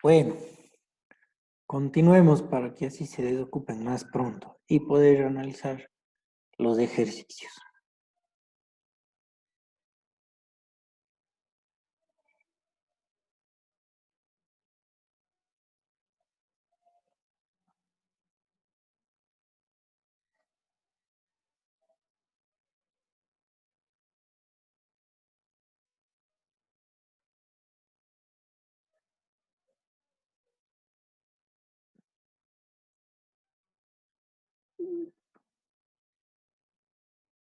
Bueno, continuemos para que así se desocupen más pronto y poder analizar los ejercicios.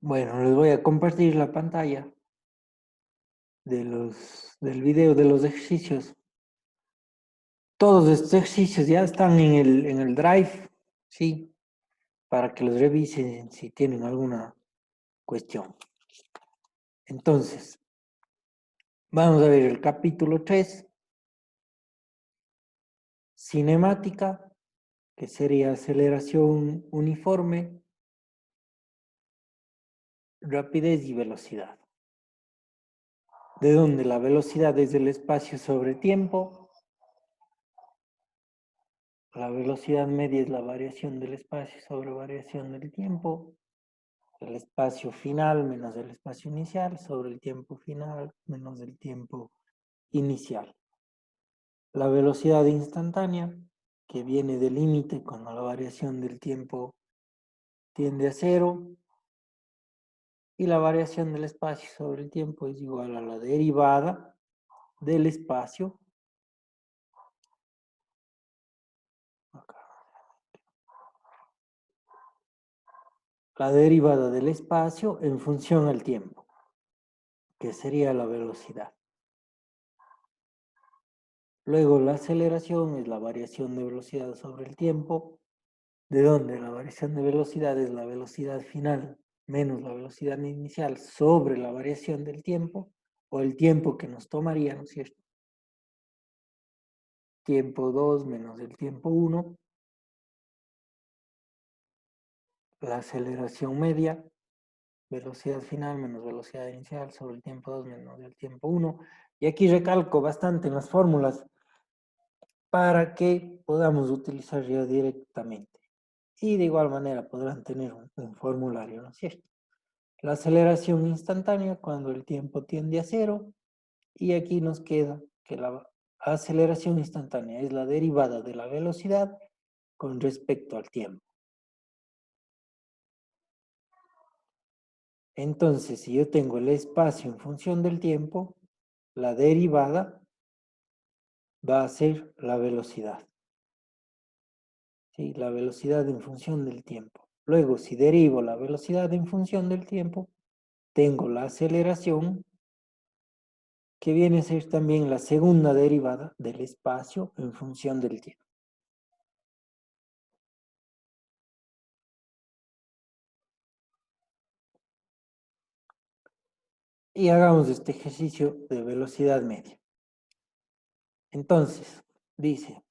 Bueno, les voy a compartir la pantalla del video de los ejercicios. Todos estos ejercicios ya están en el Drive, ¿sí? Para que los revisen si tienen alguna cuestión. Entonces, vamos a ver el capítulo 3, cinemática, que sería aceleración uniforme, rapidez y velocidad. De donde la velocidad es el espacio sobre tiempo, la velocidad media es la variación del espacio sobre variación del tiempo, el espacio final menos el espacio inicial sobre el tiempo final menos el tiempo inicial. La velocidad instantánea, que viene del límite cuando la variación del tiempo tiende a cero, y la variación del espacio sobre el tiempo es igual a la derivada del espacio la derivada del espacio en función al tiempo, que sería la velocidad. Luego la aceleración es la variación de velocidad sobre el tiempo, de donde la variación de velocidad es la velocidad final menos la velocidad inicial sobre la variación del tiempo, o el tiempo que nos tomaría, ¿no es cierto? Tiempo 2 menos el tiempo 1, la aceleración media, velocidad final menos velocidad inicial sobre el tiempo 2 menos el tiempo 1. Y aquí recalco bastante en las fórmulas para que podamos utilizar ya directamente. Y de igual manera podrán tener un formulario, ¿no es cierto? La aceleración instantánea cuando el tiempo tiende a cero, y aquí nos queda que la aceleración instantánea es la derivada de la velocidad con respecto al tiempo. Entonces, si yo tengo el espacio en función del tiempo, la derivada va a ser la velocidad. ¿Sí? La velocidad en función del tiempo. Luego, si derivo la velocidad en función del tiempo, tengo la aceleración, que viene a ser también la segunda derivada del espacio en función del tiempo. Y hagamos este ejercicio de velocidad media. Entonces, dice,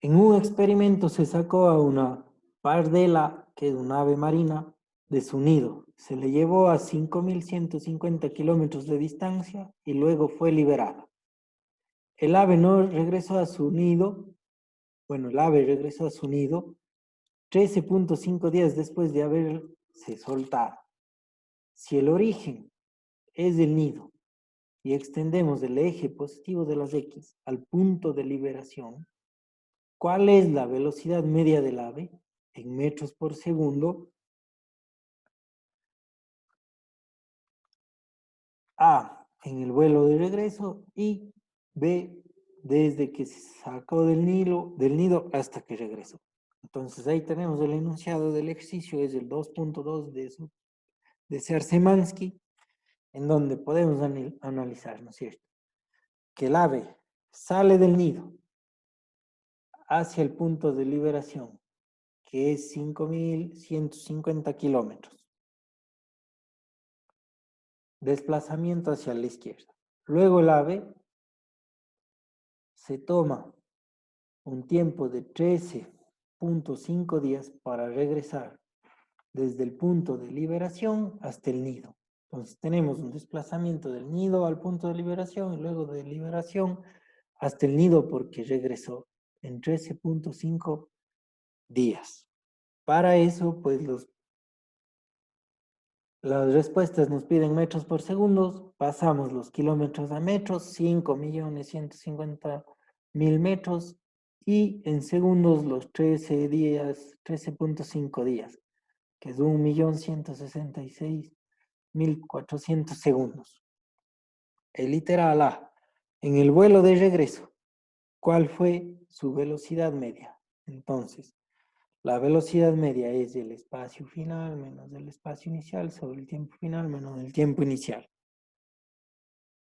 en un experimento se sacó a una pardela, que es una ave marina, de su nido. Se le llevó a 5.150 kilómetros de distancia y luego fue liberada. El ave no regresó a su nido, bueno, el ave regresó a su nido 13.5 días después de haberse soltado. Si el origen es el nido y extendemos el eje positivo de las X al punto de liberación, ¿cuál es la velocidad media del ave en metros por segundo? A, en el vuelo de regreso, y B, desde que se sacó del nido hasta que regresó. Entonces ahí tenemos el enunciado del ejercicio, es el 2.2 de Sersemansky, en donde podemos analizar, ¿no es cierto? Que el ave sale del nido hacia el punto de liberación, que es 5.150 kilómetros. Desplazamiento hacia la izquierda. Luego el ave se toma un tiempo de 13.5 días para regresar desde el punto de liberación hasta el nido. Entonces tenemos un desplazamiento del nido al punto de liberación y luego de liberación hasta el nido porque regresó en 13.5 días. Para eso, pues las respuestas nos piden metros por segundo, pasamos los kilómetros a metros, 5.150.000 metros, y en segundos los 13 días, 13.5 días, que es 1.166.400 segundos. El literal A, en el vuelo de regreso, ¿cuál fue su velocidad media? Entonces, la velocidad media es el espacio final menos el espacio inicial sobre el tiempo final menos el tiempo inicial.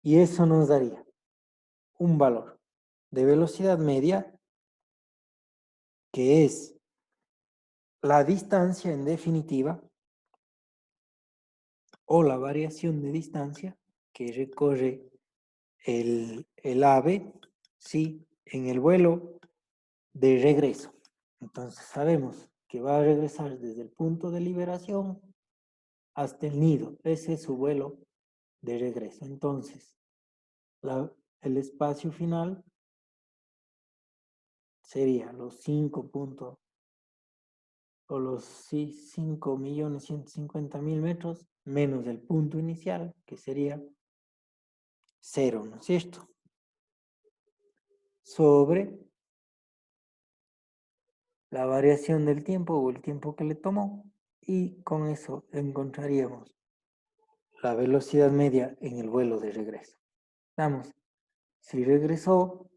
Y eso nos daría un valor de velocidad media que es la distancia en definitiva o la variación de distancia que recorre el ave, ¿sí?, en el vuelo de regreso. Entonces sabemos que va a regresar desde el punto de liberación hasta el nido. Ese es su vuelo de regreso. Entonces, el espacio final sería los 5.150.000 metros menos el punto inicial, que sería 0, ¿no es cierto? Sobre la variación del tiempo o el tiempo que le tomó, y con eso encontraríamos la velocidad media en el vuelo de regreso. Vamos, si regresó,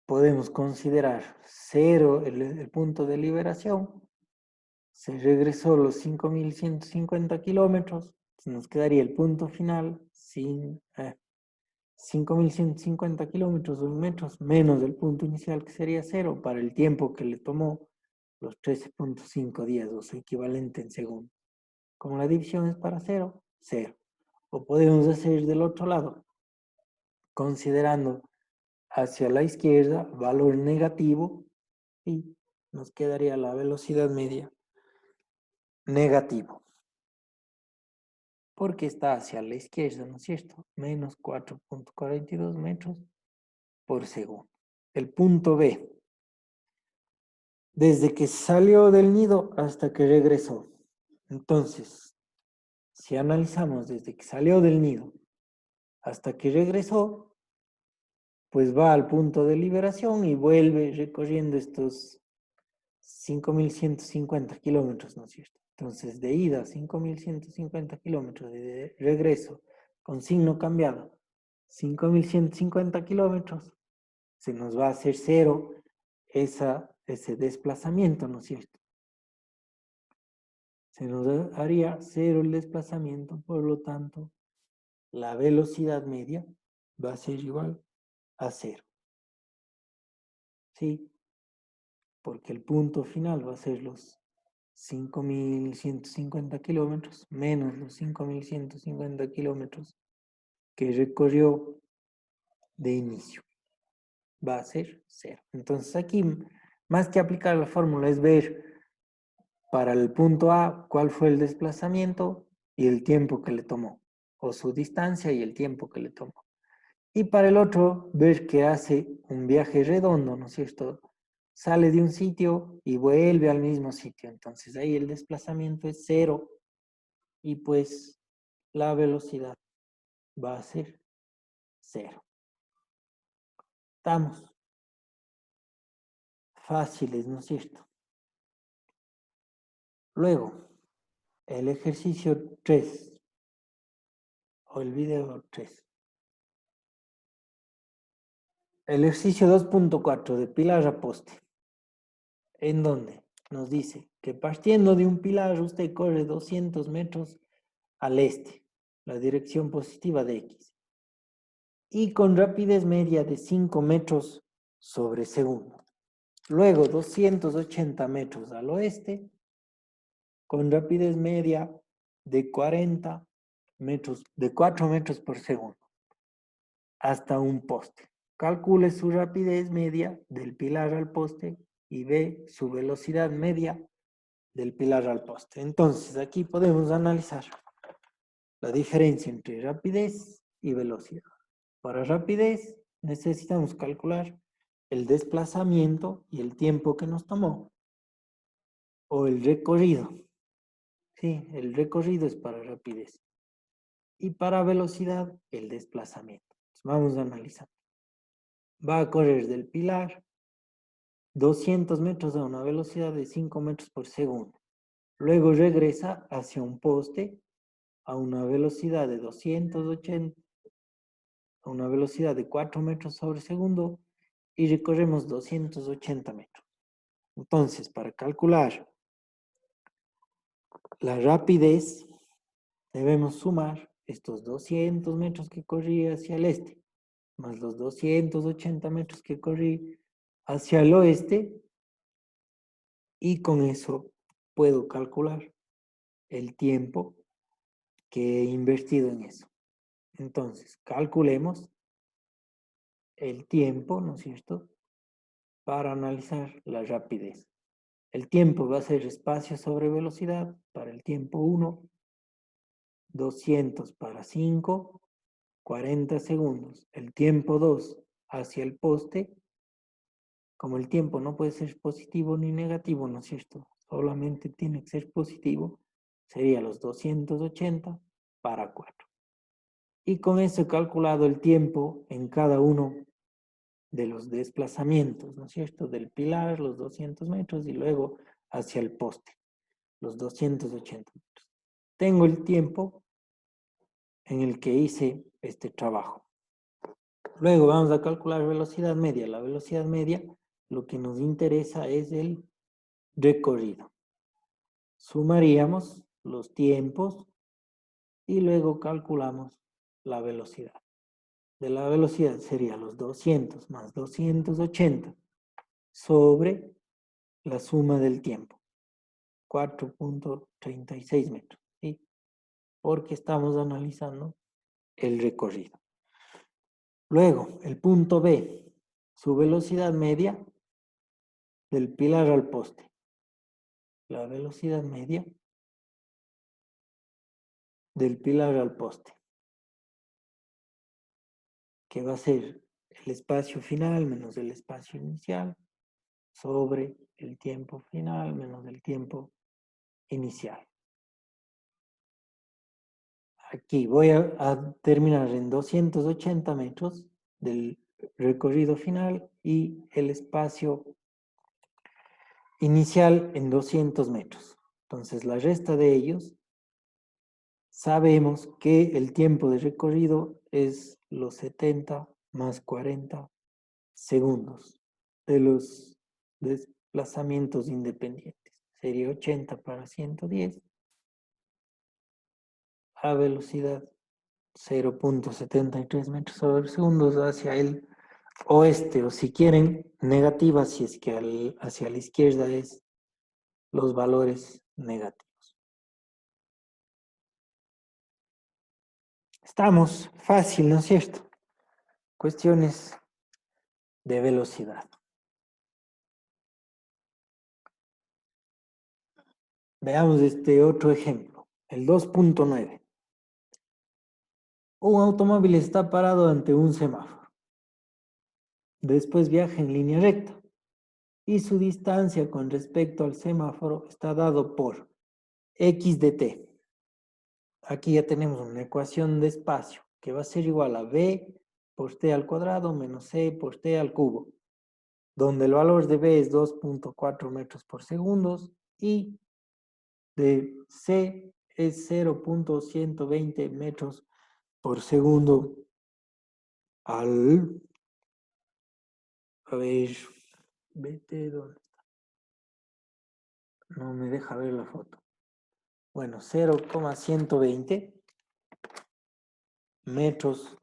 podemos considerar 0 el punto de liberación, se regresó los 5.150 kilómetros, nos quedaría el punto final, 5.150 kilómetros o metros, menos el punto inicial que sería 0, para el tiempo que le tomó los 13.5 días, o su equivalente en segundos. Como la división es para 0, 0. O podemos hacer del otro lado, considerando hacia la izquierda valor negativo, y nos quedaría la velocidad media negativo, porque está hacia la izquierda, ¿no es cierto? Menos 4.42 metros por segundo. El punto B, desde que salió del nido hasta que regresó. Entonces, si analizamos desde que salió del nido hasta que regresó, pues va al punto de liberación y vuelve recorriendo estos 5.150 kilómetros, ¿no es cierto? Entonces, de ida, 5.150 kilómetros, de regreso, con signo cambiado, 5.150 kilómetros, se nos va a hacer 0 ese desplazamiento, ¿no es cierto? Se nos haría 0 el desplazamiento, por lo tanto, la velocidad media va a ser igual a 0. ¿Sí? Porque el punto final va a ser los 5.150 kilómetros menos los 5.150 kilómetros que recorrió de inicio. Va a ser 0. Entonces aquí, más que aplicar la fórmula, es ver para el punto A cuál fue el desplazamiento y el tiempo que le tomó, o su distancia y el tiempo que le tomó. Y para el otro, ver que hace un viaje redondo, ¿no es cierto? Sale de un sitio y vuelve al mismo sitio. Entonces ahí el desplazamiento es 0 y pues la velocidad va a ser 0. Estamos fáciles, ¿no es cierto? Luego, el ejercicio 3 o el video 3. El ejercicio 2.4 de pilar a poste, en donde nos dice que partiendo de un pilar usted corre 200 metros al este, la dirección positiva de X, y con rapidez media de 5 metros sobre segundo. Luego 280 metros al oeste, con rapidez media de 40 metros, de 4 metros por segundo, hasta un poste. Calcule su rapidez media del pilar al poste y ve su velocidad media del pilar al poste. Entonces, aquí podemos analizar la diferencia entre rapidez y velocidad. Para rapidez, necesitamos calcular el desplazamiento y el tiempo que nos tomó, o el recorrido. Sí, el recorrido es para rapidez. Y para velocidad, el desplazamiento. Entonces, vamos a analizar. Va a correr del pilar 200 metros a una velocidad de 5 metros por segundo. Luego regresa hacia un poste a una velocidad de 280, a una velocidad de 4 metros sobre segundo y recorremos 280 metros. Entonces, para calcular la rapidez, debemos sumar estos 200 metros que corrí hacia el este, más los 280 metros que corrí hacia el oeste, y con eso puedo calcular el tiempo que he invertido en eso. Entonces, calculemos el tiempo, ¿no es cierto?, para analizar la rapidez. El tiempo va a ser espacio sobre velocidad para el tiempo 1, 200 para 5, 40 segundos. El tiempo 2 hacia el poste, como el tiempo no puede ser positivo ni negativo, ¿no es cierto?, solamente tiene que ser positivo, sería los 280 para 4. Y con eso he calculado el tiempo en cada uno de los desplazamientos, ¿no es cierto?, del pilar, los 200 metros, y luego hacia el poste, los 280 metros. Tengo el tiempo en el que hice este trabajo. Luego vamos a calcular velocidad media. La velocidad media, lo que nos interesa es el recorrido. Sumaríamos los tiempos y luego calculamos la velocidad. De la velocidad sería los 200 más 280 sobre la suma del tiempo, 4.36 metros, ¿sí?, porque estamos analizando el recorrido. Luego, el punto B, su velocidad media del pilar al poste. La velocidad media del pilar al poste, que va a ser el espacio final menos el espacio inicial sobre el tiempo final menos el tiempo inicial. Aquí voy a terminar en 280 metros del recorrido final y el espacio inicial en 200 metros. Entonces, la resta de ellos, sabemos que el tiempo de recorrido es los 70 más 40 segundos de los desplazamientos independientes. Sería 80 para 110 a velocidad 0.73 metros sobre segundo hacia el oeste, o si quieren, negativa, si es que hacia la izquierda es los valores negativos. Estamos fácil, ¿no es cierto? Cuestiones de velocidad. Veamos este otro ejemplo, el 2.9. Un automóvil está parado ante un semáforo. Después viaja en línea recta y su distancia con respecto al semáforo está dado por x de t. Aquí ya tenemos una ecuación de espacio que va a ser igual a b por t al cuadrado menos c por t al cubo, donde el valor de b es 2.4 metros por segundo y de c es 0.120 metros por segundo al... A ver, vete, ¿dónde está? No me deja ver la foto. Bueno, 0,120 metros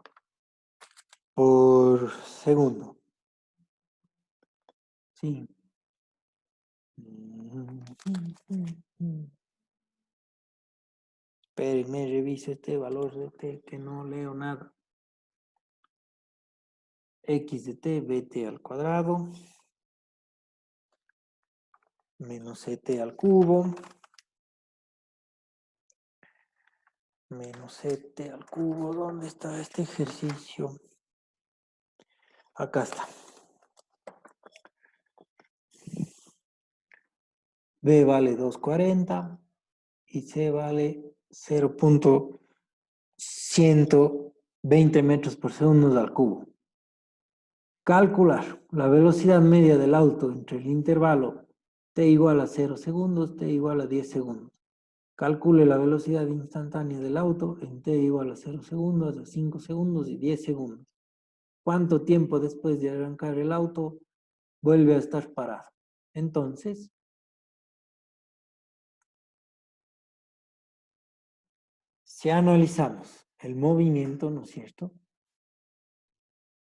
por segundo. Sí. Espérenme, reviso este valor de t que no leo nada. X de t, bt al cuadrado, menos ct al cubo, menos ct al cubo. ¿Dónde está este ejercicio? Acá está. B vale 240 y C vale 0.120 metros por segundo al cubo. Calcular la velocidad media del auto entre el intervalo t igual a 0 segundos, t igual a 10 segundos. Calcule la velocidad instantánea del auto en t igual a 0 segundos, a 5 segundos y 10 segundos. ¿Cuánto tiempo después de arrancar el auto vuelve a estar parado? Entonces, si analizamos el movimiento, ¿no es cierto?,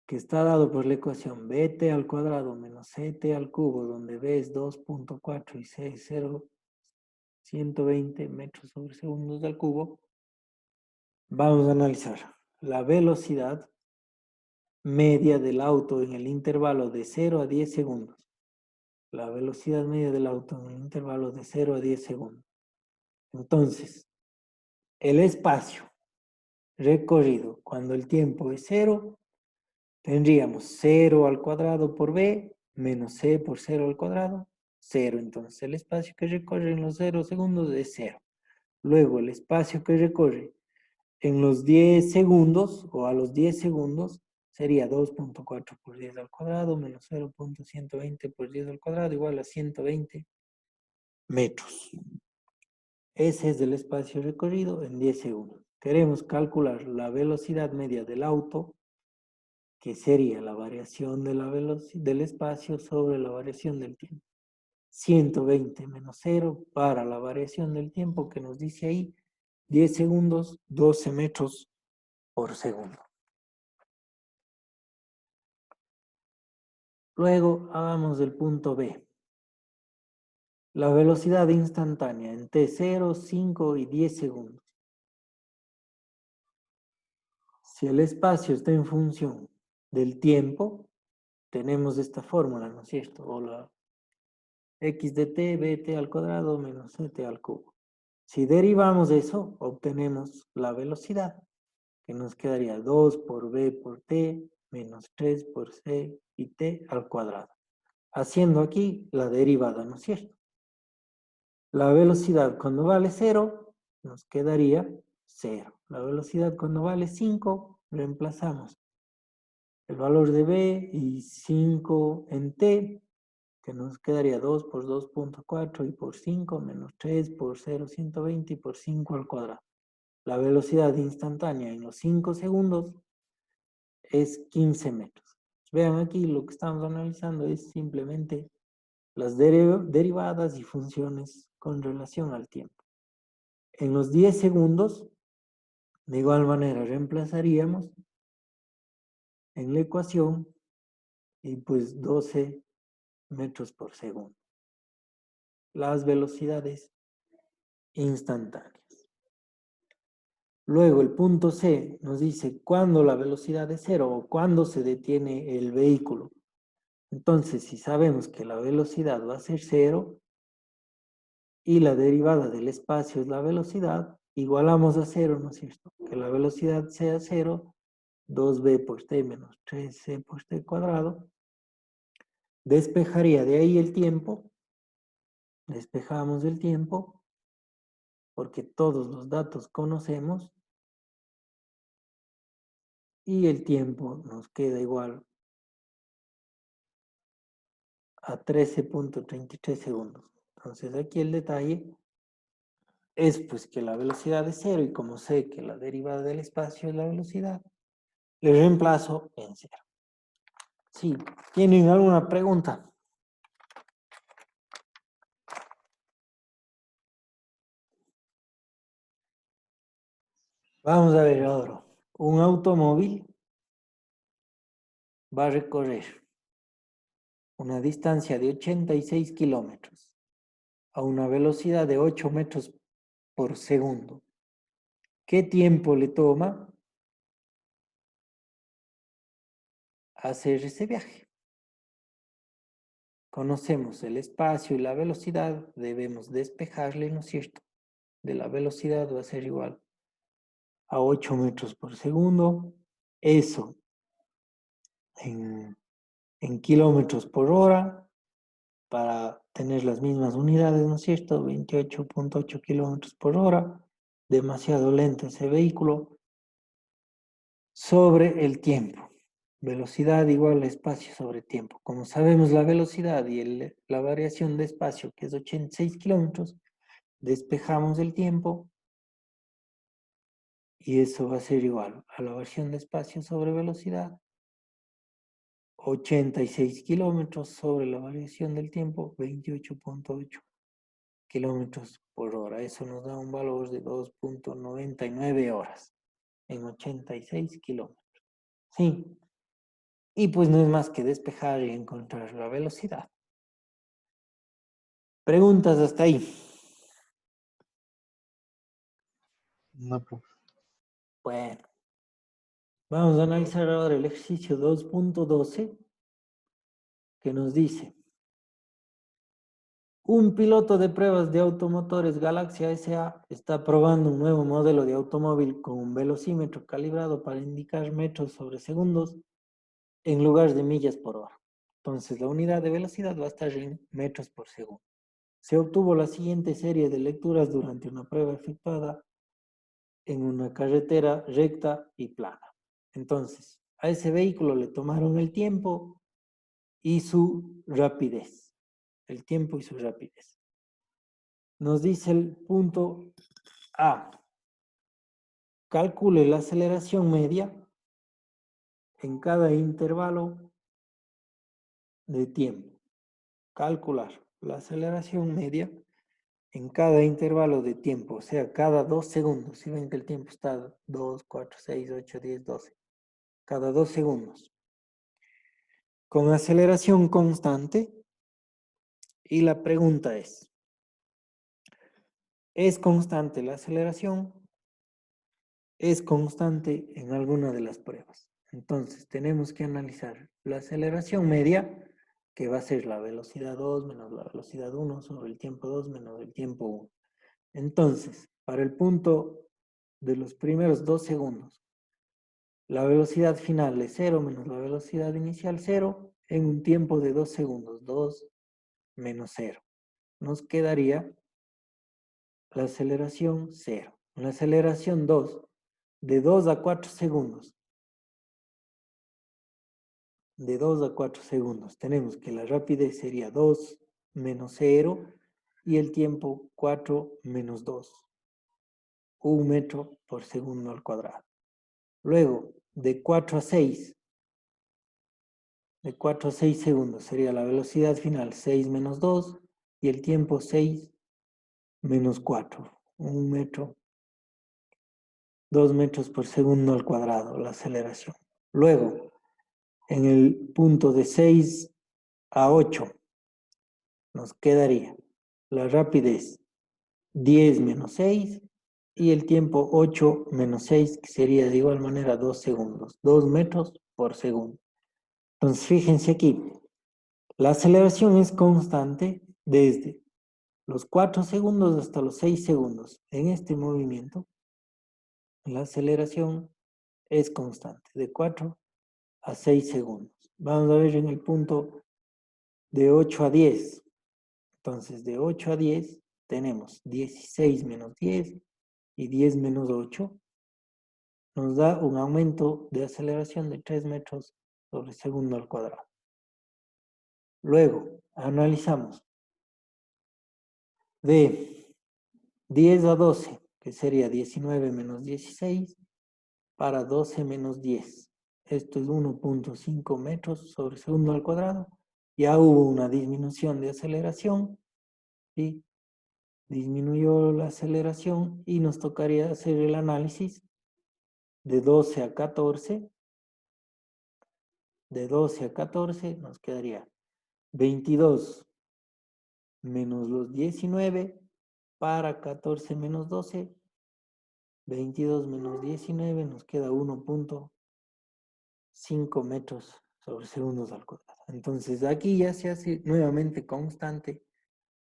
que está dado por la ecuación bt al cuadrado menos ct al cubo, donde b es 2.4 y c es 0,120 metros sobre segundos al cubo, vamos a analizar la velocidad media del auto en el intervalo de 0 a 10 segundos. La velocidad media del auto en el intervalo de 0 a 10 segundos. Entonces, el espacio recorrido cuando el tiempo es 0, tendríamos 0 al cuadrado por b menos c por 0 al cuadrado, 0. Entonces, el espacio que recorre en los 0 segundos es 0. Luego, el espacio que recorre en los 10 segundos o a los 10 segundos sería 2.4 por 10 al cuadrado menos 0.120 por 10 al cuadrado igual a 120 metros. Ese es el espacio recorrido en 10 segundos. Queremos calcular la velocidad media del auto, que sería la variación de la del espacio sobre la variación del tiempo. 120 menos 0 para la variación del tiempo que nos dice ahí 10 segundos, 12 metros por segundo. Luego hagamos el punto B. La velocidad instantánea en t0, 5 y 10 segundos. Si el espacio está en función del tiempo, tenemos esta fórmula, ¿no es cierto? O la x de t, bt al cuadrado menos ct al cubo. Si derivamos eso, obtenemos la velocidad, que nos quedaría 2 por b por t menos 3 por c y t al cuadrado. Haciendo aquí la derivada, ¿no es cierto? La velocidad cuando vale 0, nos quedaría 0. La velocidad cuando vale 5, reemplazamos el valor de b y 5 en t, que nos quedaría 2 por 2.4 y por 5 menos 3 por 0,120 y por 5 al cuadrado. La velocidad instantánea en los 5 segundos es 15 metros. Vean aquí lo que estamos analizando es simplemente las derivadas y funciones con relación al tiempo. En los 10 segundos, de igual manera, reemplazaríamos en la ecuación y pues 12 metros por segundo. Las velocidades instantáneas. Luego el punto C nos dice cuándo la velocidad es 0 o cuándo se detiene el vehículo. Entonces, si sabemos que la velocidad va a ser 0 y la derivada del espacio es la velocidad, igualamos a 0, ¿no es cierto? Que la velocidad sea 0, 2b por t menos 3c por t cuadrado. Despejaría de ahí el tiempo. Despejamos el tiempo porque todos los datos conocemos y el tiempo nos queda igual a 13.33 segundos. Entonces aquí el detalle es pues que la velocidad es 0 y como sé que la derivada del espacio es la velocidad, le reemplazo en 0. Sí, ¿tienen alguna pregunta? Vamos a ver ahora. Un automóvil va a recorrer una distancia de 86 kilómetros a una velocidad de 8 metros por segundo. ¿Qué tiempo le toma hacer ese viaje? Conocemos el espacio y la velocidad, debemos despejarle, ¿no es cierto? De la velocidad va a ser igual a 8 metros por segundo. Eso en kilómetros por hora para tener las mismas unidades, ¿no es cierto? 28.8 kilómetros por hora, demasiado lento ese vehículo, sobre el tiempo. Velocidad igual a espacio sobre tiempo. Como sabemos la velocidad y la variación de espacio, que es 86 kilómetros, despejamos el tiempo y eso va a ser igual a la variación de espacio sobre velocidad, 86 kilómetros sobre la variación del tiempo, 28.8 kilómetros por hora. Eso nos da un valor de 2.99 horas en 86 kilómetros. Sí, y pues no es más que despejar y encontrar la velocidad. Preguntas hasta ahí. No, profe. Bueno, vamos a analizar ahora el ejercicio 2.12 que nos dice: un piloto de pruebas de automotores Galaxia S.A. está probando un nuevo modelo de automóvil con un velocímetro calibrado para indicar metros sobre segundos en lugar de millas por hora. Entonces, la unidad de velocidad va a estar en metros por segundo. Se obtuvo la siguiente serie de lecturas durante una prueba efectuada en una carretera recta y plana. Entonces, a ese vehículo le tomaron el tiempo y su rapidez. El tiempo y su rapidez. Nos dice el punto A. Calcule la aceleración media en cada intervalo de tiempo. Calcular la aceleración media en cada intervalo de tiempo, o sea, cada 2 segundos. Si ven que el tiempo está 2, 4, 6, 8, 10, 12. Cada 2 segundos. Con aceleración constante. Y la pregunta ¿es constante la aceleración? Es constante en alguna de las pruebas. Entonces, tenemos que analizar la aceleración media, que va a ser la velocidad 2 menos la velocidad 1 sobre el tiempo 2 menos el tiempo 1. Entonces, para el punto de los primeros 2 segundos, la velocidad final es 0 menos la velocidad inicial 0 en un tiempo de 2 segundos, 2 menos 0. Nos quedaría la aceleración 0. La aceleración 2, de 2 a 4 segundos. De 2 a 4 segundos. Tenemos que la rapidez sería 2 menos 0 y el tiempo 4 menos 2. 1 metro por segundo al cuadrado. Luego, de 4 a 6. De 4 a 6 segundos sería la velocidad final 6 menos 2 y el tiempo 6 menos 4. 1 metro, 2 metros por segundo al cuadrado, la aceleración. Luego, en el punto de 6 a 8, nos quedaría la rapidez 10 menos 6 y el tiempo 8 menos 6, que sería de igual manera 2 segundos, 2 metros por segundo. Entonces, fíjense aquí, la aceleración es constante desde los 4 segundos hasta los 6 segundos. En este movimiento, la aceleración es constante, de 4 a 6 segundos. Vamos a ver en el punto de 8 a 10. Entonces, de 8 a 10 tenemos 16 menos 10 y 10 menos 8. Nos da un aumento de aceleración de 3 metros sobre segundo al cuadrado. Luego, analizamos de 10 a 12, que sería 19 menos 16, para 12 menos 10. Esto es 1.5 metros sobre segundo al cuadrado. Ya hubo una disminución de aceleración, ¿sí? Disminuyó la aceleración y nos tocaría hacer el análisis de 12 a 14. De 12 a 14 nos quedaría 22 menos los 19 para 14 menos 12. 22 menos 19 nos queda 1.5 metros sobre segundos al cuadrado. Entonces aquí ya se hace nuevamente constante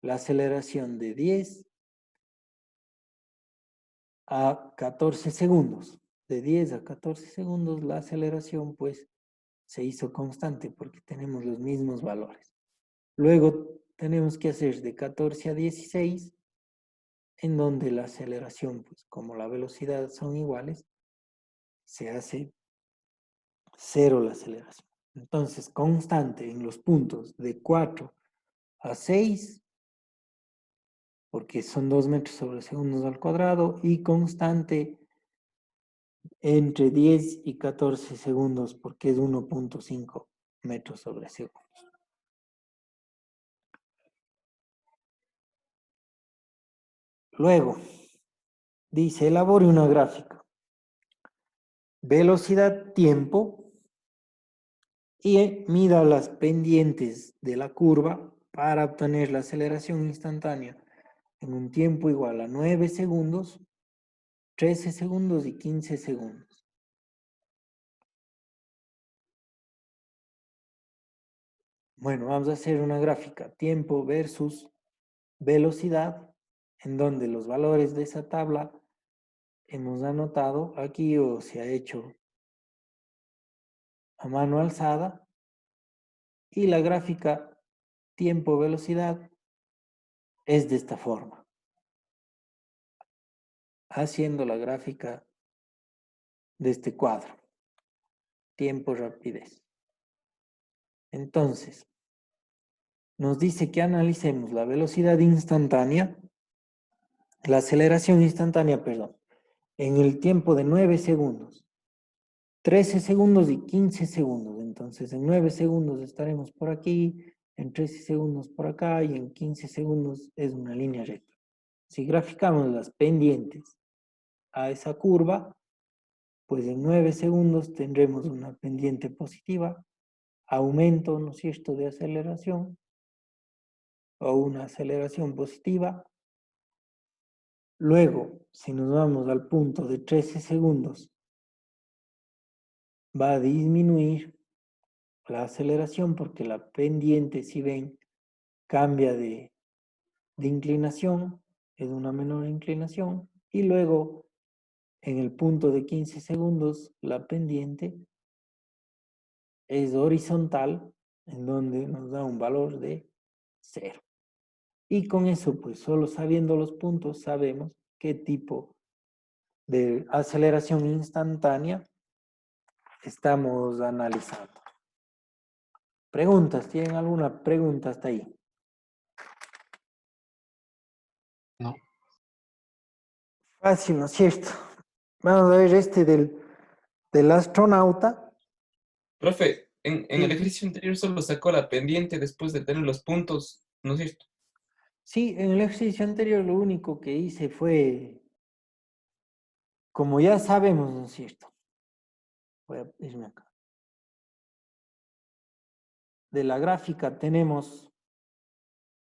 la aceleración de 10 a 14 segundos. De 10 a 14 segundos la aceleración pues se hizo constante porque tenemos los mismos valores. Luego tenemos que hacer de 14 a 16, en donde la aceleración, pues como la velocidad son iguales, se hace 0 la aceleración. Entonces, constante en los puntos de 4 a 6, porque son 2 metros sobre segundos al cuadrado, y constante entre 10 y 14 segundos, porque es 1.5 metros sobre segundos. Luego, dice, elabore una gráfica. Velocidad, tiempo, y mida las pendientes de la curva para obtener la aceleración instantánea en un tiempo igual a 9 segundos, 13 segundos y 15 segundos. Bueno, vamos a hacer una gráfica, tiempo versus velocidad, en donde los valores de esa tabla hemos anotado aquí o se ha hecho a mano alzada, y la gráfica tiempo-velocidad es de esta forma, haciendo la gráfica de este cuadro, tiempo-rapidez. Entonces, nos dice que analicemos la velocidad instantánea, la aceleración instantánea, perdón, en el tiempo de 9 segundos, 13 segundos y 15 segundos. Entonces, en 9 segundos estaremos por aquí, en 13 segundos por acá y en 15 segundos es una línea recta. Si graficamos las pendientes a esa curva, pues en 9 segundos tendremos una pendiente positiva, aumento, ¿no es cierto?, de aceleración, o una aceleración positiva. Luego, si nos vamos al punto de 13 segundos, va a disminuir la aceleración porque la pendiente, si ven, cambia de inclinación, es una menor inclinación. Y luego, en el punto de 15 segundos, la pendiente es horizontal, en donde nos da un valor de 0. Y con eso, pues solo sabiendo los puntos, sabemos qué tipo de aceleración instantánea estamos analizando. ¿Preguntas? ¿Tienen alguna pregunta hasta ahí? No. Fácil, ¿no es cierto? Vamos a ver este del astronauta. Profe, en el Sí, ejercicio anterior solo sacó la pendiente después de tener los puntos, ¿no es cierto? sí, en el ejercicio anterior lo único que hice fue, como ya sabemos, ¿no es cierto? Voy a irme acá. De la gráfica tenemos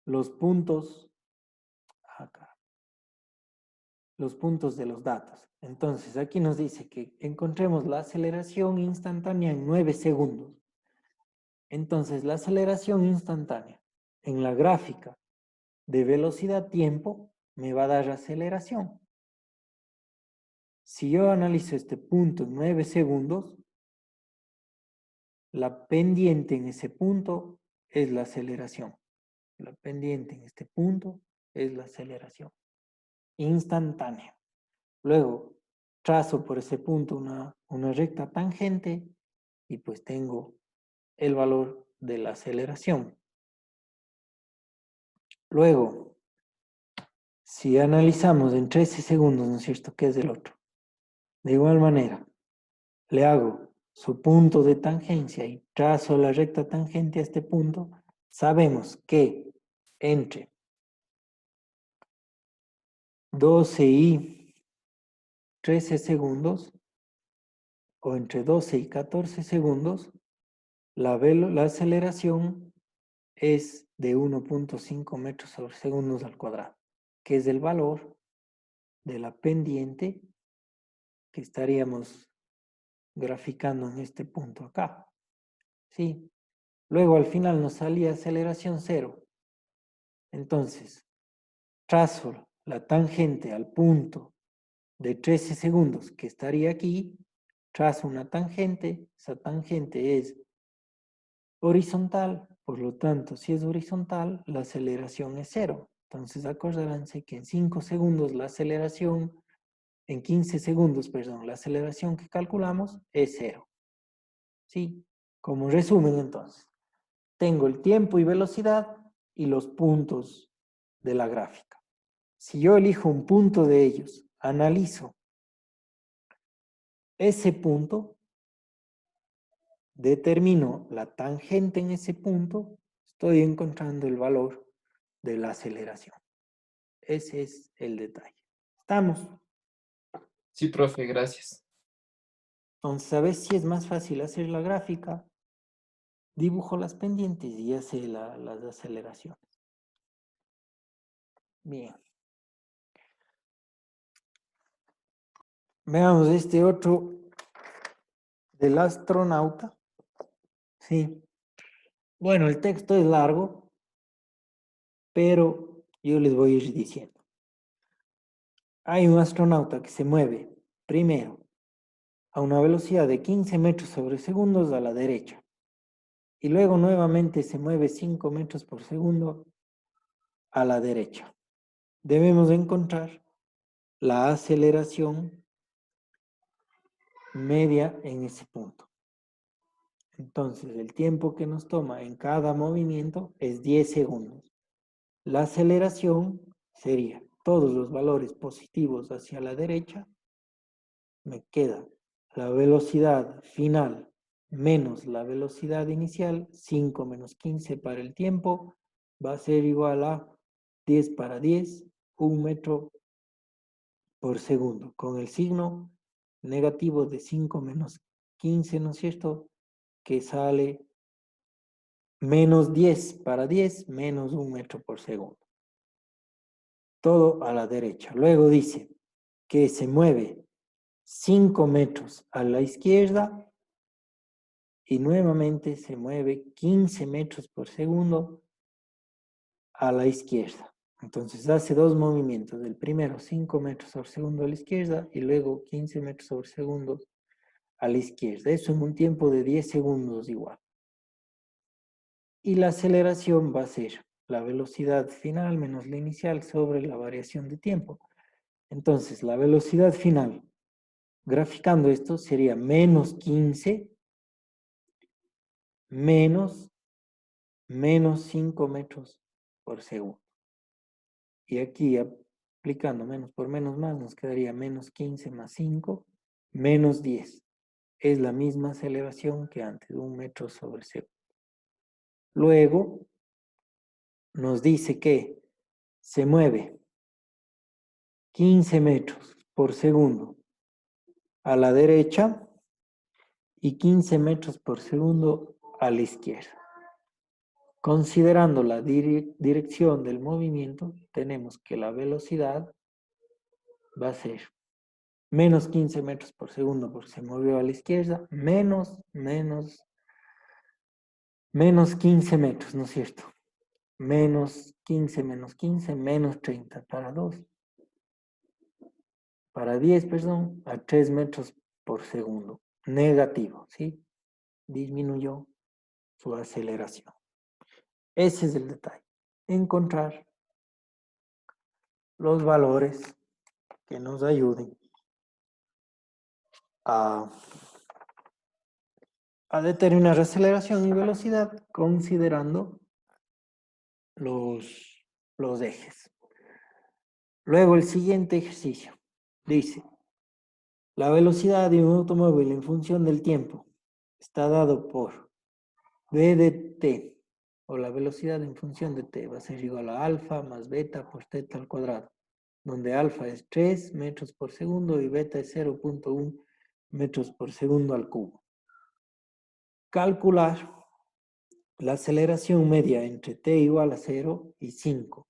los puntos, acá, los puntos de los datos. Entonces, aquí nos dice que encontremos la aceleración instantánea en 9 segundos. Entonces, la aceleración instantánea en la gráfica de velocidad-tiempo me va a dar aceleración. Si yo analizo este punto en 9 segundos, la pendiente en ese punto es la aceleración. La pendiente en este punto es la aceleración instantánea. Luego, trazo por ese punto una recta tangente y pues tengo el valor de la aceleración. Luego, si analizamos en 13 segundos, ¿no es cierto?, ¿qué es el otro? De igual manera, le hago su punto de tangencia y trazo la recta tangente a este punto, sabemos que entre 12 y 13 segundos, o entre 12 y 14 segundos, la aceleración es de 1.5 metros sobre segundos al cuadrado, que es el valor de la pendiente que estaríamos graficando en este punto acá. ¿Sí? Luego al final nos salía aceleración 0. Entonces, trazo la tangente al punto de 13 segundos que estaría aquí, trazo una tangente, esa tangente es horizontal. Por lo tanto, si es horizontal, la aceleración es 0. Entonces, acordaránse que en 5 segundos la aceleración, en 15 segundos, perdón, la aceleración que calculamos es 0. ¿Sí? Como resumen, entonces, tengo el tiempo y velocidad y los puntos de la gráfica. Si yo elijo un punto de ellos, analizo ese punto, determino la tangente en ese punto, estoy encontrando el valor de la aceleración. Ese es el detalle. ¿Estamos? Sí, profe, gracias. Entonces, a ver si es más fácil hacer la gráfica. Dibujo las pendientes y hace las aceleraciones. Bien. Veamos este otro del astronauta. Sí. Bueno, el texto es largo, pero yo les voy a ir diciendo. Hay un astronauta que se mueve primero a una velocidad de 15 metros sobre segundos a la derecha y luego nuevamente se mueve 5 metros por segundo a la derecha. Debemos encontrar la aceleración media en ese punto. Entonces, el tiempo que nos toma en cada movimiento es 10 segundos. La aceleración sería todos los valores positivos hacia la derecha. Me queda la velocidad final menos la velocidad inicial, 5 menos 15 para el tiempo, va a ser igual a 10 para 10, 1 metro por segundo, con el signo negativo de 5 menos 15, ¿no es cierto? Que sale menos 10 para 10, menos 1 metro por segundo. Todo a la derecha. Luego dice que se mueve 5 metros a la izquierda y nuevamente se mueve 15 metros por segundo a la izquierda. Entonces hace dos movimientos. El primero 5 metros por segundo a la izquierda y luego 15 metros por segundo a la izquierda. Eso en un tiempo de 10 segundos igual. Y la aceleración va a ser la velocidad final menos la inicial sobre la variación de tiempo. Entonces la velocidad final, graficando esto, sería menos 15 menos 5 metros por segundo. Y aquí aplicando menos por menos más, nos quedaría menos 15 más 5, menos 10. Es la misma aceleración que antes, 1 metro sobre segundo. Luego, nos dice que se mueve 15 metros por segundo a la derecha y 15 metros por segundo a la izquierda. Considerando la dirección del movimiento, tenemos que la velocidad va a ser menos 15 metros por segundo porque se movió a la izquierda, menos 15 metros, ¿no es cierto? Menos 15, menos 30 para 2. Para 10, perdón, a 3 metros por segundo. Negativo, ¿sí? Disminuyó su aceleración. Ese es el detalle. Encontrar los valores que nos ayuden a determinar aceleración y velocidad considerando los ejes. Luego el siguiente ejercicio dice, la velocidad de un automóvil en función del tiempo está dado por v de t, o la velocidad en función de t va a ser igual a alfa más beta por teta al cuadrado, donde alfa es 3 metros por segundo y beta es 0.1 metros por segundo al cubo. Calcular la aceleración media entre t igual a 0 y 5.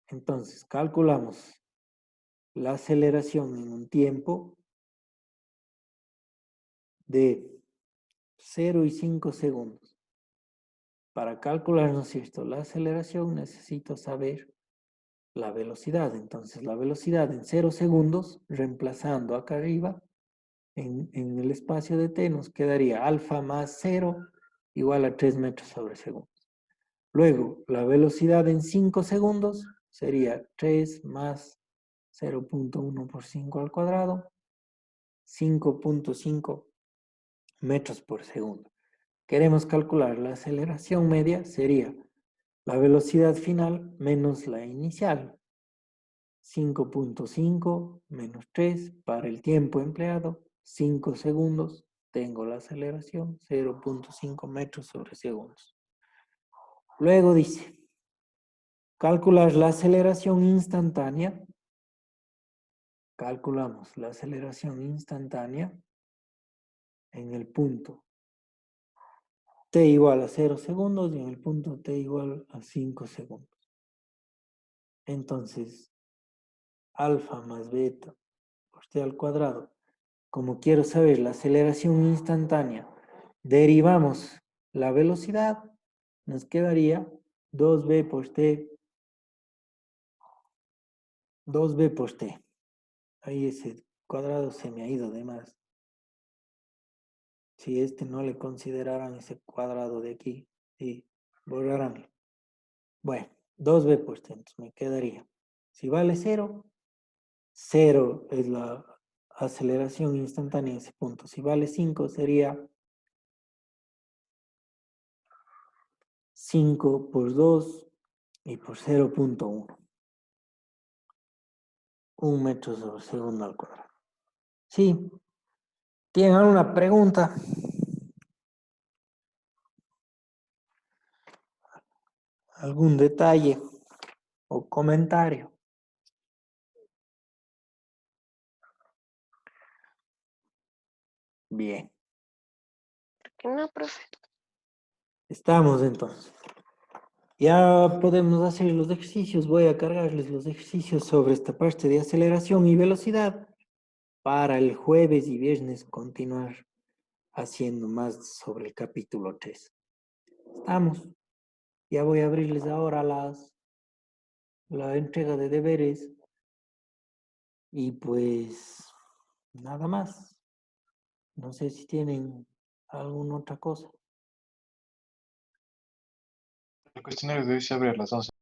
Entonces, calculamos la aceleración en un tiempo de 0 y 5 segundos. Para calcular, ¿no es cierto?, la aceleración necesito saber la velocidad. Entonces, la velocidad en 0 segundos, reemplazando acá arriba, en el espacio de t nos quedaría alfa más 0 igual a 3 metros sobre segundo. Luego, la velocidad en 5 segundos sería 3 más 0.1 por 5 al cuadrado, 5.5 metros por segundo. Queremos calcular la aceleración media, sería la velocidad final menos la inicial. 5.5 menos 3 para el tiempo empleado, 5 segundos, tengo la aceleración, 0.5 metros sobre segundos. Luego dice, calcular la aceleración instantánea. Calculamos la aceleración instantánea en el punto t igual a 0 segundos y en el punto t igual a 5 segundos. Entonces, alfa más beta por t al cuadrado. Como quiero saber la aceleración instantánea, derivamos la velocidad, nos quedaría 2b por t. 2b por t. Ahí ese cuadrado se me ha ido de más. Si no le consideraran ese cuadrado de aquí, sí, borrarán. Bueno, 2b por t, entonces me quedaría. Si vale 0, 0 es la aceleración instantánea en ese punto. Si vale 5 sería 5 por 2 y por 0.1. 1 metro sobre segundo al cuadrado. Sí. ¿Tienen alguna pregunta? ¿Algún detalle o comentario? Bien. Que no, profe. Estamos entonces. Ya podemos hacer los ejercicios. Voy a cargarles los ejercicios sobre esta parte de aceleración y velocidad para el jueves y viernes continuar haciendo más sobre el capítulo 3. Estamos. Ya voy a abrirles ahora la entrega de deberes. Y pues nada más. No sé si tienen alguna otra cosa. El cuestionario de hoy se abre a las 11.